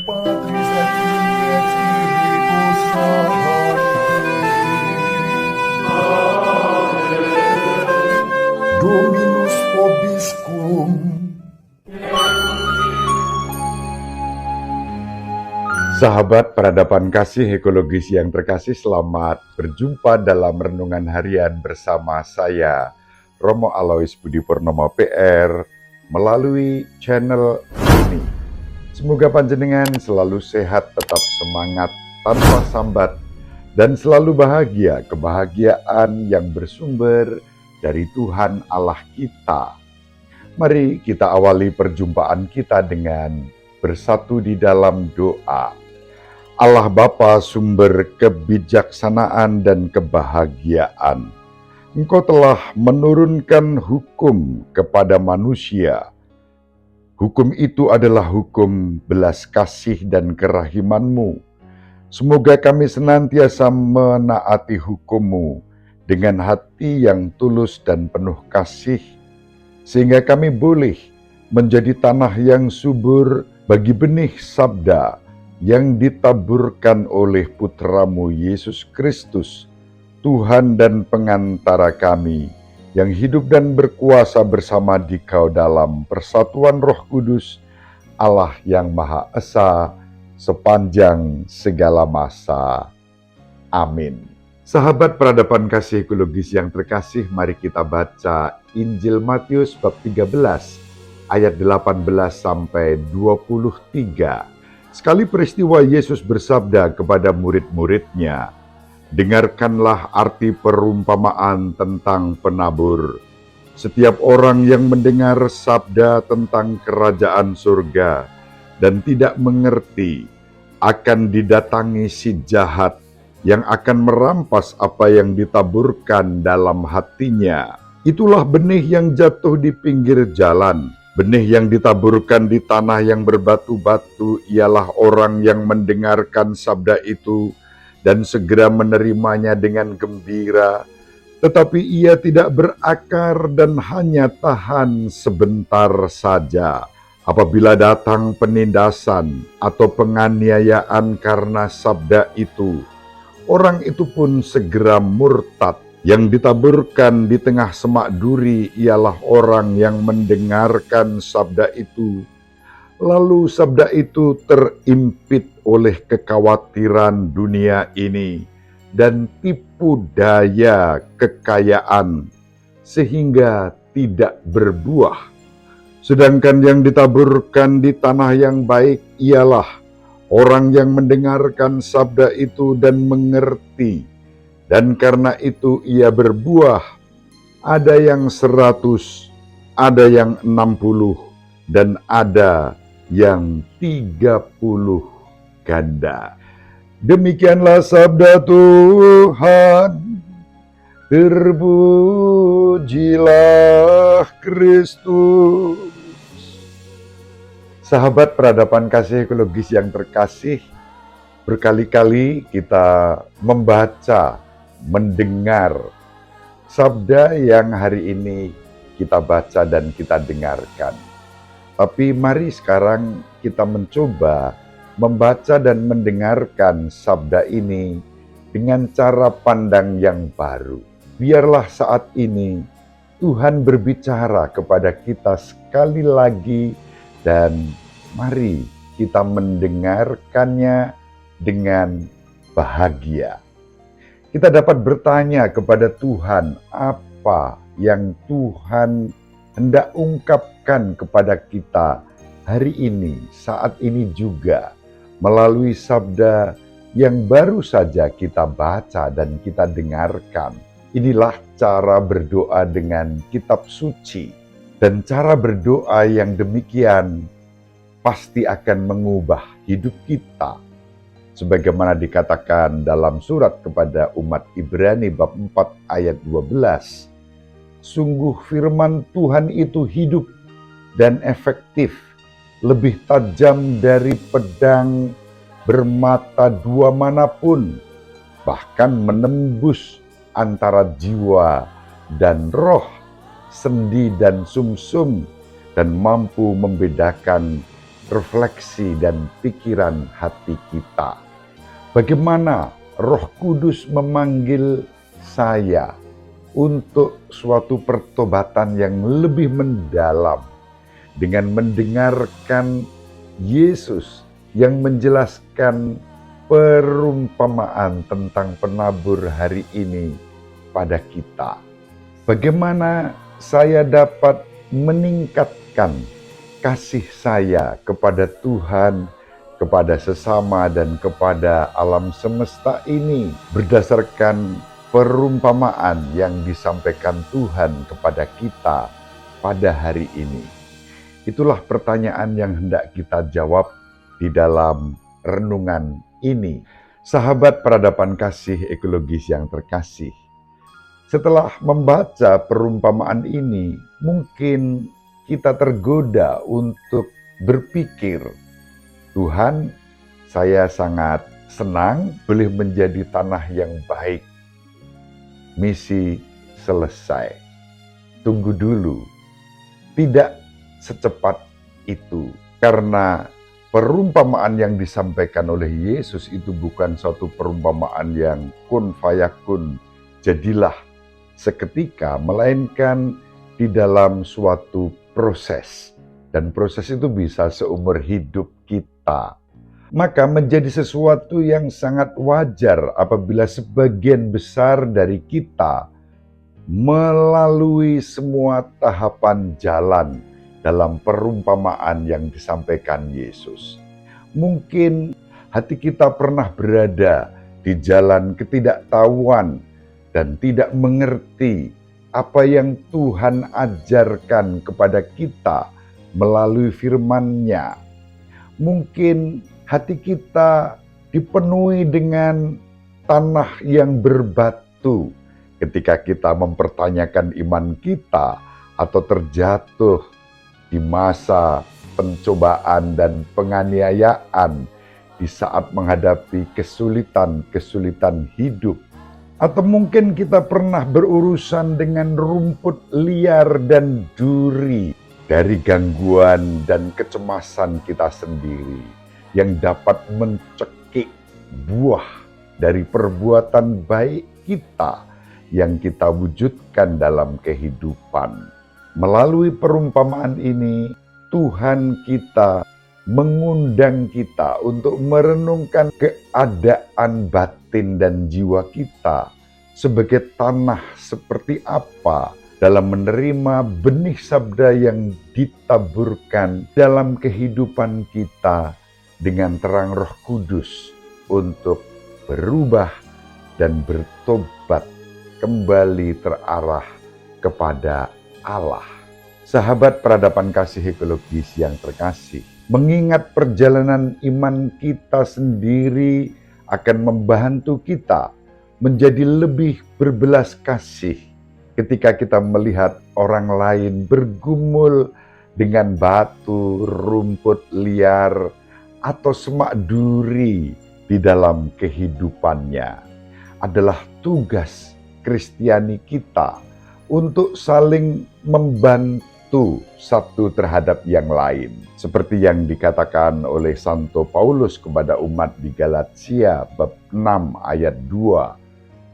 Patris et Filii et Spiritus Sancti. Dominus vobiscum. Sahabat peradaban kasih ekologis yang terkasih, selamat berjumpa dalam renungan harian bersama saya, Romo Alois Budi Purnomo PR, melalui channel ini. Semoga panjenengan selalu sehat, tetap semangat, tanpa sambat, dan selalu bahagia, kebahagiaan yang bersumber dari Tuhan Allah kita. Mari kita awali perjumpaan kita dengan bersatu di dalam doa. Allah Bapa, sumber kebijaksanaan dan kebahagiaan, Engkau telah menurunkan hukum kepada manusia. Hukum itu adalah hukum belas kasih dan kerahiman-Mu. Semoga kami senantiasa menaati hukum-Mu dengan hati yang tulus dan penuh kasih, sehingga kami boleh menjadi tanah yang subur bagi benih sabda yang ditaburkan oleh Putra-Mu Yesus Kristus, Tuhan dan pengantara kami, yang hidup dan berkuasa bersama Dikau dalam persatuan Roh Kudus, Allah yang Maha Esa, sepanjang segala masa. Amin. Sahabat peradaban kasih ekologis yang terkasih, mari kita baca Injil Matius bab 13, ayat 18 sampai 23. Sekali peristiwa Yesus bersabda kepada murid-muridnya, "Dengarkanlah arti perumpamaan tentang penabur. Setiap orang yang mendengar sabda tentang kerajaan surga dan tidak mengerti, akan didatangi si jahat yang akan merampas apa yang ditaburkan dalam hatinya. Itulah benih yang jatuh di pinggir jalan. Benih yang ditaburkan di tanah yang berbatu-batu ialah orang yang mendengarkan sabda itu dan segera menerimanya dengan gembira, tetapi ia tidak berakar dan hanya tahan sebentar saja. Apabila datang penindasan atau penganiayaan karena sabda itu, orang itu pun segera murtad. Yang ditaburkan di tengah semak duri ialah orang yang mendengarkan sabda itu, lalu sabda itu terimpit oleh kekhawatiran dunia ini dan tipu daya kekayaan, sehingga tidak berbuah. Sedangkan yang ditaburkan di tanah yang baik ialah orang yang mendengarkan sabda itu dan mengerti, dan karena itu ia berbuah, ada yang 100, ada yang 60, dan ada yang 30 ganda. Demikianlah sabda Tuhan. Terpujilah Kristus. Sahabat peradaban kasih ekologis yang terkasih, berkali-kali kita membaca, mendengar sabda yang hari ini kita baca dan kita dengarkan. Tapi mari sekarang kita mencoba membaca dan mendengarkan sabda ini dengan cara pandang yang baru. Biarlah saat ini Tuhan berbicara kepada kita sekali lagi, dan mari kita mendengarkannya dengan bahagia. Kita dapat bertanya kepada Tuhan apa yang Tuhan hendak ungkapkan kepada kita hari ini, saat ini juga, melalui sabda yang baru saja kita baca dan kita dengarkan. Inilah cara berdoa dengan kitab suci, dan cara berdoa yang demikian pasti akan mengubah hidup kita. Sebagaimana dikatakan dalam surat kepada umat Ibrani bab 4 ayat 12, sungguh firman Tuhan itu hidup dan efektif, lebih tajam dari pedang bermata dua manapun, bahkan menembus antara jiwa dan roh, sendi dan sumsum, dan mampu membedakan refleksi dan pikiran hati kita. Bagaimana Roh Kudus memanggil saya untuk suatu pertobatan yang lebih mendalam dengan mendengarkan Yesus yang menjelaskan perumpamaan tentang penabur hari ini pada kita. Bagaimana saya dapat meningkatkan kasih saya kepada Tuhan, kepada sesama, dan kepada alam semesta ini berdasarkan perumpamaan yang disampaikan Tuhan kepada kita pada hari ini. Itulah pertanyaan yang hendak kita jawab di dalam renungan ini. Sahabat peradaban kasih ekologis yang terkasih, setelah membaca perumpamaan ini, mungkin kita tergoda untuk berpikir, Tuhan, saya sangat senang boleh menjadi tanah yang baik. Misi selesai. Tunggu dulu. Tidak secepat itu. Karena perumpamaan yang disampaikan oleh Yesus itu bukan suatu perumpamaan yang kun fayakun, jadilah seketika, melainkan di dalam suatu proses. Dan proses itu bisa seumur hidup kita. Maka menjadi sesuatu yang sangat wajar apabila sebagian besar dari kita melalui semua tahapan jalan dalam perumpamaan yang disampaikan Yesus. Mungkin hati kita pernah berada di jalan ketidaktahuan dan tidak mengerti apa yang Tuhan ajarkan kepada kita melalui firman-Nya. Mungkin hati kita dipenuhi dengan tanah yang berbatu ketika kita mempertanyakan iman kita atau terjatuh di masa pencobaan dan penganiayaan di saat menghadapi kesulitan-kesulitan hidup. Atau mungkin kita pernah berurusan dengan rumput liar dan duri dari gangguan dan kecemasan kita sendiri yang dapat mencekik buah dari perbuatan baik kita yang kita wujudkan dalam kehidupan. Melalui perumpamaan ini, Tuhan kita mengundang kita untuk merenungkan keadaan batin dan jiwa kita sebagai tanah seperti apa dalam menerima benih sabda yang ditaburkan dalam kehidupan kita dengan terang Roh Kudus untuk berubah dan bertobat kembali terarah kepada Allah. Sahabat peradaban kasih ekologis yang terkasih, mengingat perjalanan iman kita sendiri akan membantu kita menjadi lebih berbelas kasih ketika kita melihat orang lain bergumul dengan batu, rumput liar, atau semak duri di dalam kehidupannya. Adalah tugas Kristiani kita untuk saling membantu satu terhadap yang lain. Seperti yang dikatakan oleh Santo Paulus kepada umat di Galatia bab 6 ayat 2.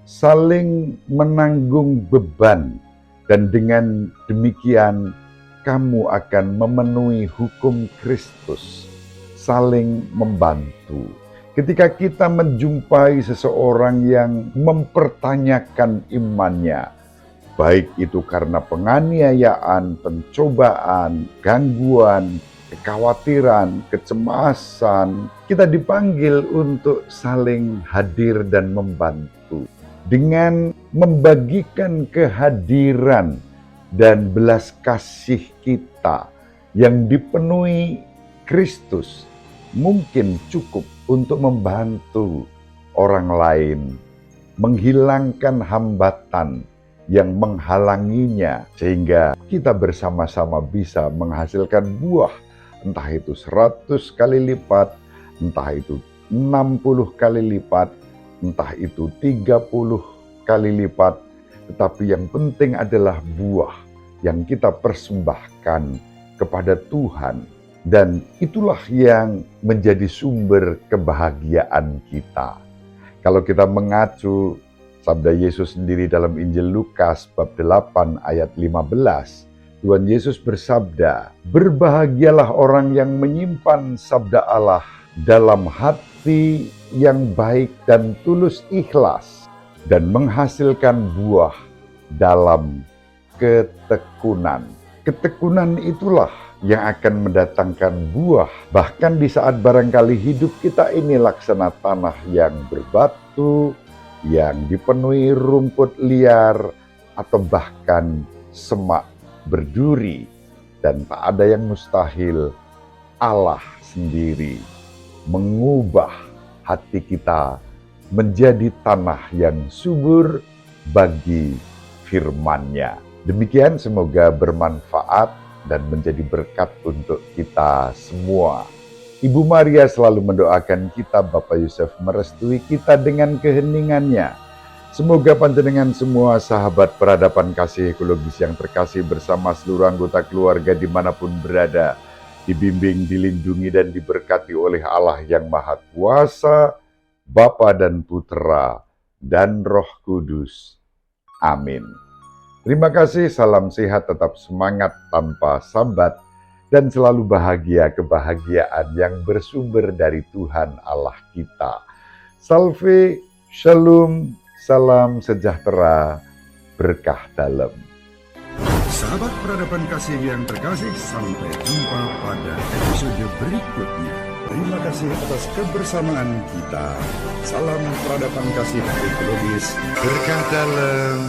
Saling menanggung beban, dan dengan demikian kamu akan memenuhi hukum Kristus. Saling membantu. Ketika kita menjumpai seseorang yang mempertanyakan imannya, baik itu karena penganiayaan, pencobaan, gangguan, kekhawatiran, kecemasan, kita dipanggil untuk saling hadir dan membantu. Dengan membagikan kehadiran dan belas kasih kita yang dipenuhi Kristus, mungkin cukup untuk membantu orang lain menghilangkan hambatan yang menghalanginya, sehingga kita bersama-sama bisa menghasilkan buah, entah itu 100 kali lipat, entah itu 60 kali lipat, entah itu 30 kali lipat, tetapi yang penting adalah buah yang kita persembahkan kepada Tuhan Dan itulah yang menjadi sumber kebahagiaan kita. Kalau kita mengacu sabda Yesus sendiri dalam Injil Lukas bab 8 ayat 15, Tuhan Yesus bersabda, "Berbahagialah orang yang menyimpan sabda Allah dalam hati yang baik dan tulus ikhlas, dan menghasilkan buah dalam ketekunan." Ketekunan itulah yang akan mendatangkan buah. Bahkan di saat barangkali hidup kita ini laksana tanah yang berbatu, yang dipenuhi rumput liar, atau bahkan semak berduri, dan tak ada yang mustahil. Allah sendiri mengubah hati kita menjadi tanah yang subur bagi firman-Nya. Demikian, semoga bermanfaat dan menjadi berkat untuk kita semua. Ibu Maria selalu mendoakan kita, Bapak Yusuf merestui kita dengan keheningannya. Semoga panjenengan semua sahabat peradaban kasih ekologis yang terkasih bersama seluruh anggota keluarga dimanapun berada, dibimbing, dilindungi, dan diberkati oleh Allah yang Maha Kuasa, Bapa dan Putra, dan Roh Kudus. Amin. Terima kasih, salam sehat, tetap semangat tanpa sambat, dan selalu bahagia kebahagiaan yang bersumber dari Tuhan Allah kita. Salve, shalom, salam sejahtera, berkah dalam. Sahabat peradaban kasih yang terkasih, sampai jumpa pada episode berikutnya. Terima kasih atas kebersamaan kita. Salam peradaban kasih ekologis, berkah dalam.